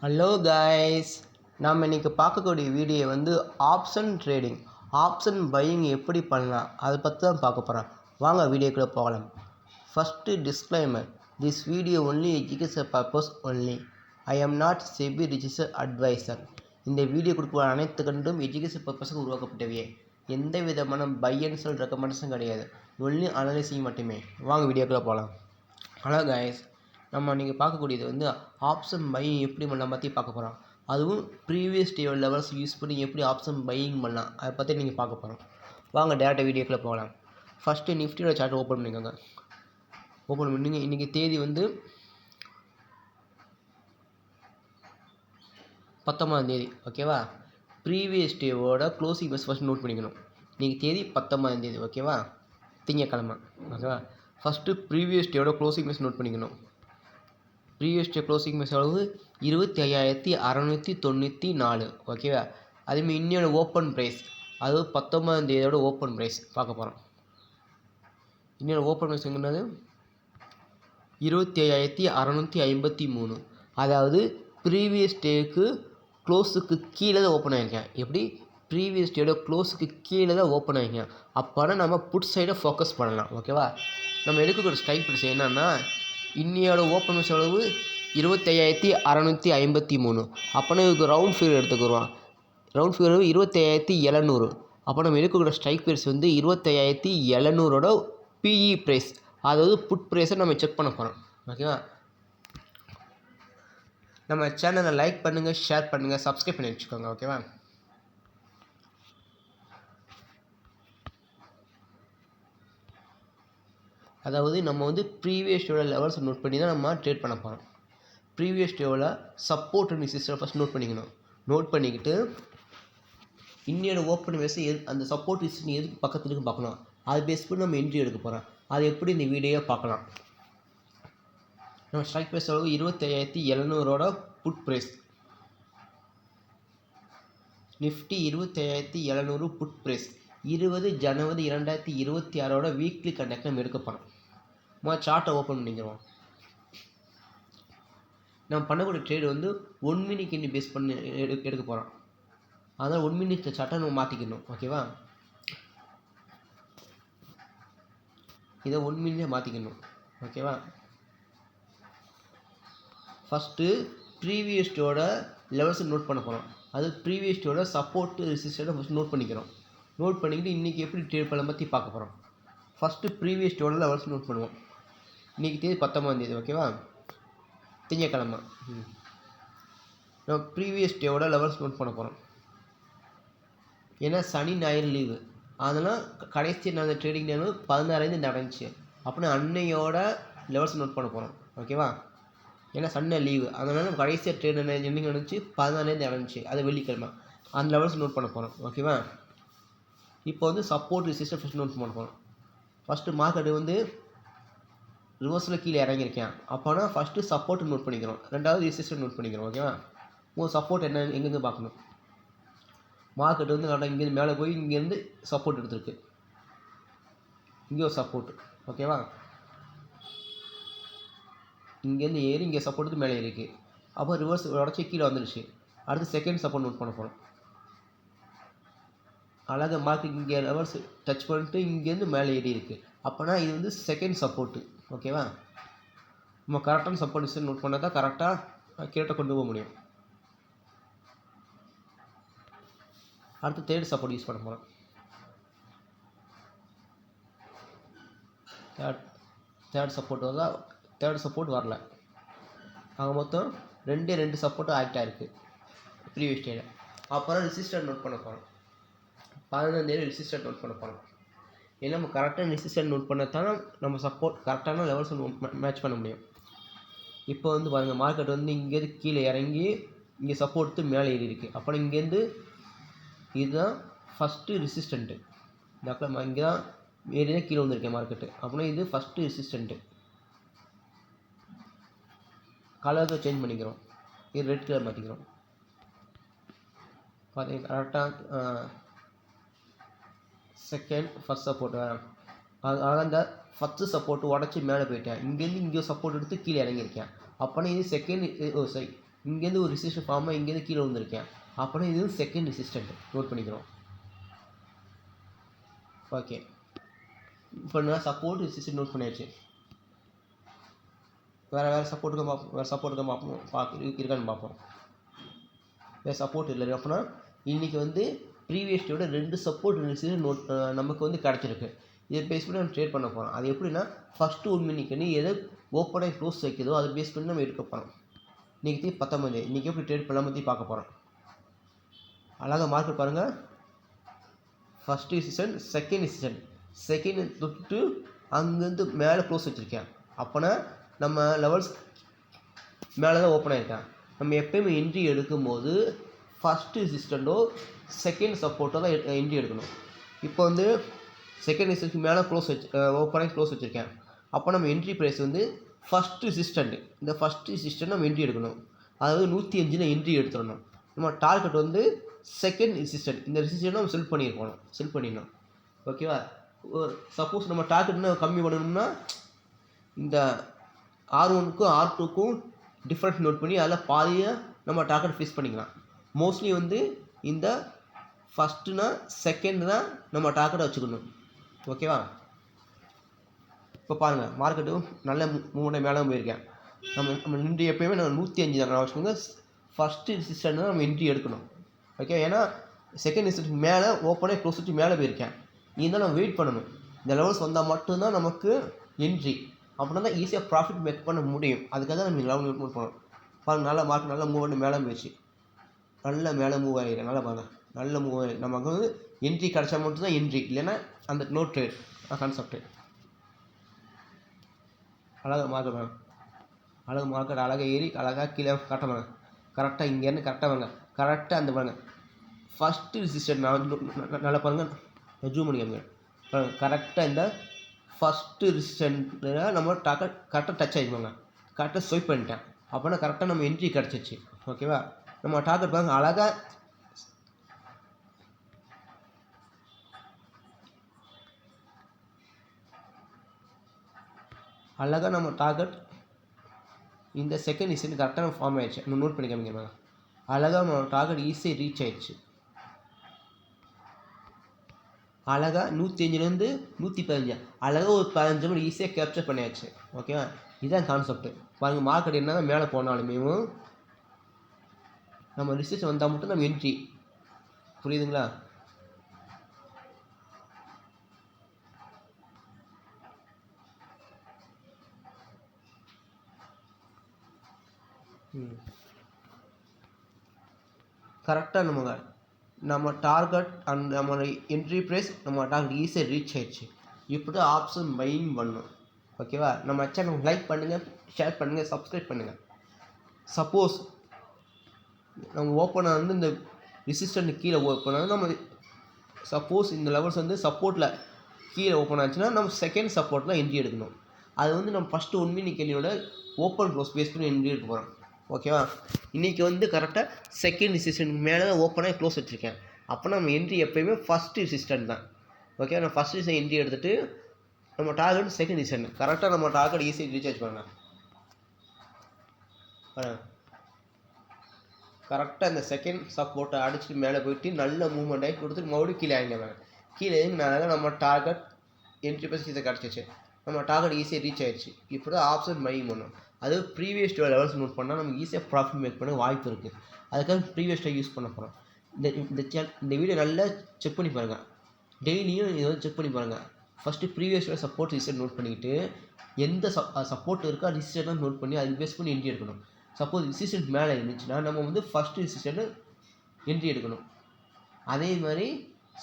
Hello guys, நாம் இன்றைக்கி பார்க்கக்கூடிய வீடியோ வந்து ஆப்ஷன் ட்ரேடிங், ஆப்ஷன் பையிங் எப்படி பண்ணலாம் அதை பற்றி தான் பார்க்க போகிறேன். வாங்க வீடியோக்குள்ளே போகலாம். First disclaimer, this video only education purpose only. I am not SEBI registered advisor. இந்த வீடியோ கொடுக்குற அனைத்து கண்டும் எஜுகேஷன் பர்பஸுக்கு உருவாக்கப்பட்டவையே. எந்த விதமான பை அண்ட் செல் ரெக்கமெண்டேஷன் கிடையாது, ஒன்லி அனலைசிங் மட்டுமே. வாங்க வீடியோக்குள்ளே போகலாம். ஹலோ கைஸ், நம்ம நீங்கள் பார்க்கக்கூடியது வந்து ஆப்ஷன் பையிங் எப்படி பண்ணலாம் பற்றி பார்க்க போகிறோம். அதுவும் ப்ரீவியஸ் டே லெவல்ஸ் யூஸ் பண்ணி எப்படி ஆப்ஷன் பையிங் பண்ணலாம் அதை பற்றி நீங்கள் பார்க்க போகிறோம். வாங்க டேரெக்டாக வீடியோக்குள்ளே போகலாம். ஃபஸ்ட்டு நிஃப்டியோட சார்ட் ஓப்பன் பண்ணிக்கோங்க. ஓப்பன் பண்ணிங்க. இன்றைக்கி தேதி வந்து 19ஆம் தேதி, ஓகேவா. ப்ரீவியஸ் டேவோட க்ளோசிங் பஸ் ஃபஸ்ட் நோட் பண்ணிக்கணும். இன்றைக்கி தேதி 19ஆம் தேதி, ஓகேவா, திங்கக்கிழமை, ஓகேவா. ஃபஸ்ட்டு ப்ரீவியஸ் டேவோட க்ளோசிங் பஸ் நோட் பண்ணிக்கணும். ப்ரீவியஸ் டே க்ளோசிங் பஸ் அளவு 25,694, ஓகேவா. அதேமாதிரி இன்னொரு ஓப்பன் ப்ரைஸ், அது 19ஆம் தேதியோட ஓப்பன் ப்ரைஸ் பார்க்க போகிறோம். இன்னொரு ஓப்பன் ப்ரைஸ் எங்கன்னது 25,653. அதாவது ப்ரீவியஸ் டேக்கு க்ளோஸுக்கு கீழே தான் ஓப்பன் ஆகிருக்கேன். எப்படி? ப்ரீவியஸ் டேயோட க்ளோஸுக்கு கீழே தான் ஓப்பன் ஆகிருக்கேன். அப்போனா நம்ம புட் சைடை ஃபோக்கஸ் பண்ணலாம், ஓகேவா. நம்ம எடுக்கக்கூடிய ஸ்ட்ரைக் ப்ரைஸ் என்னன்னா, இன்னையோட ஓப்பன் ப்ரைஸ் அளவு 25,653. அப்போனா இதுக்கு ரவுண்ட் ஃபிகர் எடுத்துக்கிறோம். Round figure 25,700. அப்போ நம்ம எடுக்கக்கூடிய ஸ்ட்ரைக் ப்ரைஸ் வந்து 25,700ஓட பிஇ ப்ரைஸ், அதாவது புட் ப்ரைஸை நம்ம செக் பண்ண போகிறோம், ஓகேவா. நம்ம சேனலை லைக் பண்ணுங்கள், ஷேர் பண்ணுங்கள், சப்ஸ்கிரைப் பண்ணி வச்சுக்கோங்க, ஓகேவா. அதாவது நம்ம வந்து ப்ரீவியஸ் டேவோட லெவல்ஸ் நோட் பண்ணி தான் நம்ம ட்ரேட் பண்ண போகிறோம். ப்ரீவியஸ் டேவோட support and resistance first note பண்ணிக்கணும். நோட் பண்ணிக்கிட்டு இன்னையோட ஓப்பன் பேஸ் அந்த சப்போர்ட் ரெசிஸ்டன்ஸ் எதுக்கு பக்கத்துக்கு பார்க்கணும், அது பேஸ் பண்ணி நம்ம என்ட்ரி எடுக்க போகிறோம். அது எப்படி இந்த வீடியோ பார்க்கலாம். நம்ம ஸ்ட்ரைக் ப்ரைஸ் அளவு 25,700ஓட put price. Nifty 25,700 put price 20 ஜனவரி 2026ஓட வீக்லி கண்டக்ட் நம்ம எடுக்க போகிறோம். சார்ட்டை ஓப்பன் பண்ணிக்கிறோம். நம்ம பண்ணக்கூடிய ட்ரேடு வந்து 1 மினிட் இன்னி பேஸ் பண்ணி எடுக்க போகிறோம். அதனால் 1 மினிட் சார்ட்டை நம்ம மாற்றிக்கணும், ஓகேவா. இதை 1 மினிட்டே மாற்றிக்கணும், ஓகேவா. ஃபஸ்ட்டு ப்ரீவியஸ் டேவோட லெவல்ஸை நோட் பண்ண போகிறோம். அது ப்ரீவியஸ் டேவோட சப்போர்ட்டு ரெசிஸ்டன்ஸை ஃபஸ்ட் நோட் பண்ணிக்கிறோம். நோட் பண்ணிக்கிட்டு இன்றைக்கி எப்படி ட்ரேட் பண்ணலாம் பற்றி பார்க்க போகிறோம். ஃபஸ்ட்டு ப்ரீவியஸ் டேவோட லெவல்ஸ் நோட் பண்ணுவோம். இன்றைக்கி தேதி 19ஆம் தேதி, ஓகேவா, திங்கக்கிழமை. நம்ம ப்ரீவியஸ் டேவோட லெவல்ஸ் நோட் பண்ண போகிறோம். ஏன்னா சனி ஞாயிறு லீவு, அதனால் கடைசி நாள் ட்ரேடிங் டே 16 நடந்துச்சு. அப்படின்னா அன்னையோட லெவல்ஸ் நோட் பண்ண போகிறோம், ஓகேவா. ஏன்னா சண்டே லீவு, அதனால நம்ம கடைசியாக ட்ரேட் என்னைக்கு நடந்துச்சு 16 நடந்துச்சு, அது வெள்ளிக்கிழமை. அந்த லெவல்ஸ் நோட் பண்ண போகிறோம், ஓகேவா. இப்போ வந்து சப்போர்ட் ரெசிஸ்டன்ஸ் ஃபஸ்ட் நோட் பண்ண போகிறோம். ஃபஸ்ட்டு மார்க்கெட்டு வந்து ரிவர்ஸில் கீழே இறங்கியிருக்கேன். அப்போனா ஃபஸ்ட்டு சப்போர்ட் நோட் பண்ணிக்கிறோம், ரெண்டாவது ரெசிஸ்டன்ஸ் நோட் பண்ணிக்கிறோம், ஓகேவா. சப்போர்ட் என்ன எங்கேருந்து பார்க்கணும். மார்க்கெட்டு வந்து நல்லா இங்கேருந்து மேலே போய் இங்கேருந்து சப்போர்ட் எடுத்துருக்கு. இங்கே ஒரு சப்போர்ட், ஓகேவா. இங்கேருந்து ஏறி இங்கே சப்போர்ட் எடுத்து மேலே ஏறிக்கு. அப்போ ரிவர்ஸ் உடச்சி கீழே வந்துடுச்சு. அடுத்து செகண்ட் சப்போர்ட் நோட் பண்ண போகிறோம். அழகாக மார்க்கெட் இங்கே ரிவர்ஸ் டச் பண்ணிட்டு இங்கேருந்து மேலே ஏறி இருக்குது. அப்போனா இது வந்து செகண்ட் சப்போர்ட்டு, ஓகேவா. நம்ம கரெக்டான சப்போர்ட் நோட் பண்ணால் தான் கரெக்டாக கீழே கொண்டு போக முடியும். அடுத்து தேர்ட் சப்போர்ட் யூஸ் பண்ண போகிறோம். தேர்ட் சப்போர்ட் வந்தால் தேர்ட் சப்போர்ட் வரல. ஆக மொத்தம் ரெண்டு சப்போர்ட்டும் ஆக்ட் ஆகிருக்கு ப்ரீவியஸ் டேல. அப்புறம் ரெசிஸ்டன்ட் நோட் பண்ண போகிறோம். 15ஆம் தேதி ரெசிஸ்டன்ட் நோட் பண்ண போகிறோம். ஏன்னா நம்ம கரெக்டான ரெசிஸ்டன்ட் நோட் பண்ண தான் நம்ம சப்போர்ட் கரெக்டான லெவல்ஸ் மேட்ச் பண்ண முடியும். இப்போ வந்து பாருங்கள், மார்க்கெட் வந்து இங்கேருந்து கீழே இறங்கி இங்கே சப்போர்ட் எடுத்து மேலே ஏறி இருக்குது. அப்புறம் இங்கேருந்து இதுதான் ஃபஸ்ட்டு ரெசிஸ்டண்ட்டு. இந்த இங்கே தான் ஏறி தான் கீழே வந்திருக்கேன் மார்க்கெட்டு. அப்படின்னா இது ஃபஸ்ட்டு ரெசிஸ்டண்ட்டு. கலரை சேஞ்ச் பண்ணிக்கிறோம். இது ரெட் கலர் மாற்றிக்கிறோம். பார்த்தீங்கன்னா கரெக்டாக செகண்ட் ஃபஸ்ட் சப்போர்ட். அதான் இந்த ஃபஸ்ட்டு சப்போர்ட்டு உடச்சி மேலே போயிட்டேன். இங்கேருந்து இங்கே சப்போர்ட் எடுத்து கீழே இறங்கியிருக்கேன். அப்போனா இது செகண்ட் இங்கேருந்து ஒரு ரெசிஸ்டன்ட் ஃபார்ம் ஆகி இங்கேருந்து கீழே வந்திருக்கேன். அப்படின்னா இது செகண்ட் ரெசிஸ்டன்ட் நோட் பண்ணிக்கிறோம். ஓகே, இப்போ நான் சப்போர்ட் ரெசிஸ்டன்ட் நோட் பண்ணியாச்சு. வேறு சப்போர்ட்டுக்கும் பார்ப்போம், வேறு சப்போர்ட்டுக்கும் இருக்கான்னு பார்ப்போம். வேறு சப்போர்ட் இல்லை அப்படின்னா இன்றைக்கி வந்து ப்ரீவியஸ் டேயோட 2 சப்போர்ட் ரெசிஸ்டன்ட் நோட் நமக்கு வந்து கிடச்சிருக்கு. இதை பேஸ் பண்ணி நம்ம ட்ரேட் பண்ண போகிறோம். அது எப்படின்னா ஃபஸ்ட்டு 1 மினிட் எதை ஓப்பனாக க்ளோஸ் வைக்கிறதோ அதை பேஸ் பண்ணி நம்ம எடுக்க போகிறோம். இன்றைக்கி 19, இன்றைக்கி எப்படி ட்ரேட் பண்ணலாம் பற்றி பார்க்க போகிறோம். அழகாக மார்க்கெட் பாருங்கள். First resistant, second resistant, second தொட்டு அங்கேருந்து மேலே க்ளோஸ் வச்சுருக்கேன். அப்போனா நம்ம லெவல்ஸ் மேலே தான் ஓப்பன் ஆகிருக்கேன். நம்ம எப்போயுமே என்ட்ரி எடுக்கும்போது ஃபஸ்ட்டு ரெசிஸ்டண்ட்டோ செகண்ட் சப்போர்ட்டோ தான் என்ட்ரி எடுக்கணும். இப்போ வந்து செகண்ட் ரெசிஸ்டன்ட் மேலே ஓப்பனாக க்ளோஸ் வச்சுருக்கேன். அப்போ நம்ம என்ட்ரி ப்ரைஸ் வந்து ஃபஸ்ட்டு ரெசிஸ்டண்ட், இந்த ஃபஸ்ட்டு ரெசிஸ்டன்ட் நம்ம என்ட்ரி எடுக்கணும். அதாவது 105 என்ட்ரி எடுத்துடணும். நம்ம டார்கெட் வந்து செகண்ட் ரெசிஸ்டன்ட், இந்த ரெசிஸ்டன்ட் நம்ம செல் பண்ணிடணும். ஓகேவா? சப்போஸ் நம்ம டார்கெட் என்ன கம்மி பண்ணணும்னா இந்த R1க்கும் R2க்கும் டிஃப்ரெண்ட் நோட் பண்ணி அதில் பாதியாக நம்ம டார்கெட் ஃபிக்ஸ் பண்ணிக்கலாம். மோஸ்ட்லி வந்து இந்த ஃபஸ்ட்டுனா செகண்ட் தான் நம்ம டார்கெட்டை வச்சுக்கணும். ஓகேவா? இப்போ பாருங்கள், மார்க்கெட்டும் நல்ல மூவ்மெண்ட்டை மேலே போயிருக்கேன். நம்ம நின்று எப்போயுமே நம்ம 105 தான் வச்சுக்கோங்க. ஃபஸ்ட்டு ரெசிஸ்டன்ட் தான் நம்ம என்ட்ரி எடுக்கணும். ஓகே, ஏன்னா செகண்ட் ரெசிஸ்டன்ட் மேலே ஓப்பனாக க்ளோஸ் வச்சு மேலே போயிருக்கேன். இருந்தாலும் நம்ம வெயிட் பண்ணணும். இந்த லெவல்ஸ் வந்தால் மட்டும்தான் நமக்கு என்ட்ரி. அப்படின்னா தான் ஈஸியாக ப்ராஃபிட் மேக் பண்ண முடியும். அதுக்காக தான் நம்ம லெவல் மூவ் பண்ணணும். பாருங்கள், நல்லா மார்க்கெட் நல்லா மூவ் பண்ணி மேலே போயிடுச்சு. நல்லா மேலே மூவ் ஆகிருக்கு. நல்லா பாருங்கள், நல்ல மூவ் ஆகி நமக்கு வந்து என்ட்ரி கிடச்சா மட்டும்தான் என்ட்ரி, இல்லைன்னா அந்த நோ ட்ரேட் கான்செப்ட். அழகாக மார்க்கெட் வாங்க, அழகாக ஏறி அழகாக கீழே கரெக்டாக கரெக்டாக இங்கேருந்து கரெக்டாக வாங்க. கரெக்டாக அந்த பாருங்கள் ஃபஸ்ட்டு ரெசிஸ்டன்ட் நல்லா பாருங்கள், ஜூம் பண்ணிக்கோங்க. கரெக்டாக இந்த ஃபஸ்ட்டு ரெசிஸ்டன்ட்டில் நம்ம கரெக்டாக டச் ஆகிடுவாங்க. கரெக்டாக ஸ்வைப் பண்ணிட்டேன். அப்போனா கரெக்டாக நம்ம என்ட்ரி கிடச்சிச்சு. ஓகேவா? நம்ம டார்கெட் பாருங்க, அழகாக நம்ம டார்கெட் இந்த செகண்ட் ரெசிஸ்டன்ட் கரெக்டாக நம்ம ஃபார்ம் ஆகிடுச்சு. இன்னும் நோட் பண்ணி காமிக்கிறேன். அழகாக நம்ம டார்கெட் ஈஸியாக ரீச் ஆகிடுச்சு. அழகாக 105லேருந்து 115, அழகாக ஒரு 15 மணி ஈஸியாக கேப்சர் பண்ணியாச்சு. ஓகேவா? இதுதான் கான்செப்ட்டு. பாருங்கள், மார்க்கெட் என்ன தான் மேலே போனாலுமே நம்ம ரெசிஸ்டன்ட் வந்தால் மட்டும் நம்ம என்ட்ரி. புரியுதுங்களா? கரெக்டாக நம்ம டார்கெட் அண்ட் நம்ம என்ட்ரி ப்ரைஸ் நம்ம டார்கெட் ஈஸியாக ரீச் ஆயிடுச்சு. இப்படி தான் ஆப்ஷன் பையிங் பண்ணணும். ஓகேவா? நம்ம சேனல் லைக் பண்ணுங்கள், ஷேர் பண்ணுங்கள், சப்ஸ்கிரைப் பண்ணுங்கள். சப்போஸ் நம்ம ஓப்பனாக வந்து இந்த ரெசிஸ்டன்ட் கீழே ஓப்பனாக நம்ம சப்போஸ் இந்த லெவல்ஸ் வந்து சப்போர்ட்டில் கீழே ஓப்பன் ஆச்சுன்னா நம்ம செகண்ட் சப்போர்ட்டில் என்ட்ரி எடுக்கணும். அது வந்து நம்ம ஃபஸ்ட்டு 1 மினிட் கேள்வியோட ஓப்பன் க்ளோஸ் பேஸ் பண்ணி என்ட்ரி எடுக்க போகிறோம். ஓகேவா? இன்றைக்கி வந்து கரெக்டாக செகண்ட் ரெசிஸ்டன்ட் மேலே தான் ஓப்பனாக க்ளோஸ் வச்சுருக்கேன். அப்போ நம்ம என்ட்ரி எப்போயுமே ஃபஸ்ட்டு ரெசிஸ்டன்ட் தான். ஓகே, நம்ம ஃபஸ்ட் ரெசிஸ்டன்ட் என்ட்ரி எடுத்துகிட்டு நம்ம டார்கெட் செகண்ட் ரெசிஸ்டன்ட் கரெக்டாக நம்ம டார்கெட் ஈஸியாக ரீசார்ஜ் பண்ணலாம். கரெக்டாக இந்த செகண்ட் சப்போர்ட்டை அடிச்சுட்டு மேலே போயிட்டு நல்ல மூவ்மெண்ட் ஆகி கொடுத்துட்டு மறுபடியும் கீழே ஆகிடுவாங்க. கீழே இறங்கினால நம்ம டார்கெட் என்ட்ரி பஸ் இதை கிடச்சிச்சு. நம்ம டார்கெட் ஈஸியாக ரீச் ஆகிடுச்சு. இப்படி தான் ஆப்ஷன் பையிங் பண்ணணும். அது ப்ரீவியஸ் டே லெவல்ஸ் நோட் பண்ணால் நமக்கு ஈஸியாக ப்ராஃபிட் மேக் பண்ண வாய்ப்பு இருக்குது. அதுக்காக ப்ரீவியஸ் டே யூஸ் பண்ண போகிறோம். இந்த வீடியோ நல்லா செக் பண்ணி பாருங்கள். டெய்லியும் இதை வந்து செக் பண்ணி பாருங்கள். First previous day support resistance note பண்ணிக்கிட்டு எந்த சப்போர்ட் இருக்கோ ரெசிஸ்டன்ட் நோட் பண்ணி அதுக்கு பேஸ் பண்ணி என்ட்ரி எடுக்கணும். சப்போஸ் ரெசிஸ்டன்ட் மேலே இருந்துச்சுன்னா நம்ம வந்து ஃபஸ்ட்டு ரெசிஸ்டன்ட் என்ட்ரி எடுக்கணும். அதே மாதிரி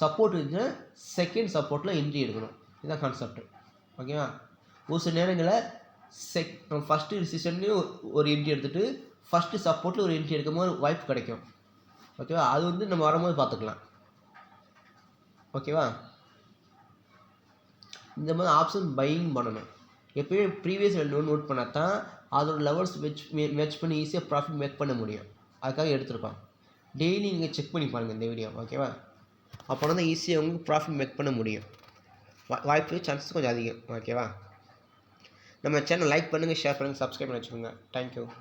சப்போர்ட் இருந்துச்சுன்னா செகண்ட் சப்போர்ட்டில் என்ட்ரி எடுக்கணும். இதுதான் கான்செப்ட். ஓகேவா? ஒரு சில நேரங்களில் ஃபஸ்ட்டு ரெசிஸ்டன்ட்லேயும் ஒரு என்ட்ரி எடுத்துகிட்டு ஃபஸ்ட்டு சப்போர்ட்டில் ஒரு என்ட்ரி எடுக்கும்போது வாய்ப்பு கிடைக்கும். ஓகேவா? அது வந்து நம்ம வரும்போது பார்த்துக்கலாம். ஓகேவா? இந்த மாதிரி ஆப்ஷன் பையிங் பண்ணணும். எப்போயுமே ப்ரீவியஸ் நோட் பண்ணால் தான் அதோட லெவல்ஸ் மேட்ச் பண்ணி ஈஸியாக ப்ராஃபிட் மேக் பண்ண முடியும். அதுக்காக எடுத்துருக்கோம். டெய்லி நீங்கள் செக் பண்ணி பாருங்கள் இந்த வீடியோ. ஓகேவா? அப்போ தான் ஈஸியாக உங்களுக்கு ப்ராஃபிட் மேக் பண்ண முடியும். வாய்ப்பு சான்சஸ் கொஞ்சம் அதிகம். ஓகேவா? நம்ம சேனல் லைக் பண்ணுங்கள், ஷேர் பண்ணுங்கள், சப்ஸ்கிரைப் பண்ணி வச்சுக்கோங்க. தேங்க்யூ.